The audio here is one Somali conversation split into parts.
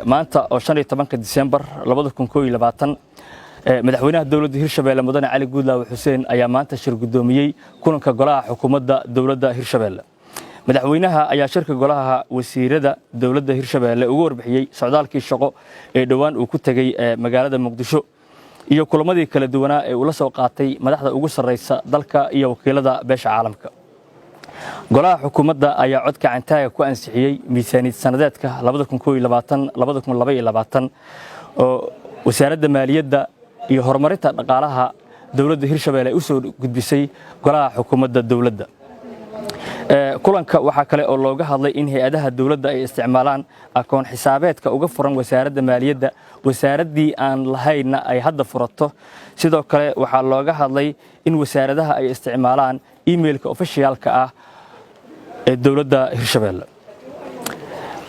maanta oo 15 December 2021 madaxweynaha dawladda Hirshabelle Mudane Cali Guudlaaw Xuseen ayaa maanta shir gudoomiyay kulanka golaha xukuumadda dawladda Hirshabelle. madaxweynaha ayaa shirka golaha wasiirada dawladda Hirshabelle ugu warbixiyay socdaalkii shaqo ee dhawaan uu ku tagay magaalada Muqdisho iyo kulamadii kala duwanaa ee uu la soo qaatay madaxda ugu sareysa dalka iyo wakiilada beesha caalamka. golaha xukuumadda ayaa cod gacantaaga ku ansixiyay miisaaniyad sanadeedka 2022 oo wasaaradda maaliyadda iyo horumarinta dhaqaalaha dawladda Hirshabelle u soo gudbisay golaha xukuumadda dawladda. kulanka waxa kale oo looga hadlay in hay'adaha dawladda ay isticmaalaan akoon xisaabeedka uga furan wasaaradda maaliyadda wasaaradii aan lahayna ay hadda furato. sidoo kale waxa looga hadlay in wasaaradaha ay isticmaalaan emailka officialka ah ee dawladda Hirshabelle.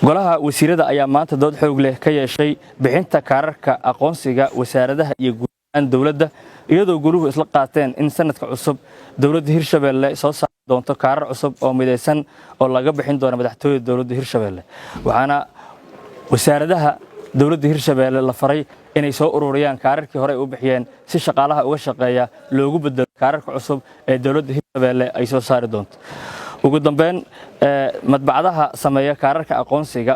golaha wasiirada ayaa maanta dood xoog leh ka yeeshay bixinta kaararka aqoonsiga wasaaradaha iyo guud dawladda iyadoo goluhu isla qaateen in sanadka cusub dawladda Hirshabelle soo saari doonto kaarar cusub oo midaysan oo laga bixin doono madaxtooyada dawladda Hirshabelle. waxaana wasaaradaha dawladda Hirshabelle la faray inay soo ururiyaan kaararkii hore u bixiyeen si shaqaalaha uga shaqeeya loogu bedelo kaararka cusub ee dawladda Hirshabelle ay soo saari doonto. ugu dambeyn madbacadaha sameeya kaararka aqoonsiga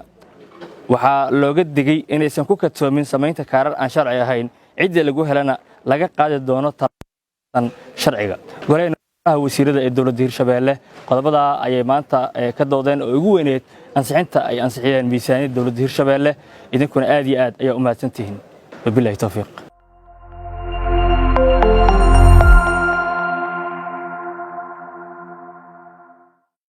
waxaa looga digay inaysan ku kadsoomin sameynta kaarar aan sharci ahayn cidda lagu helana laga qaadi doono tan sharciga. golaha wasiirada ee dawladda Hirshabelle qodobada ayay maanta ka doodeen oo ugu weyneed ansixinta ay ansixiyeen miisaaniyadda dawladda Hirshabelle idinkuna aad iyo aad ayaa u mahadsantihiin. wabillahi tawfiiq.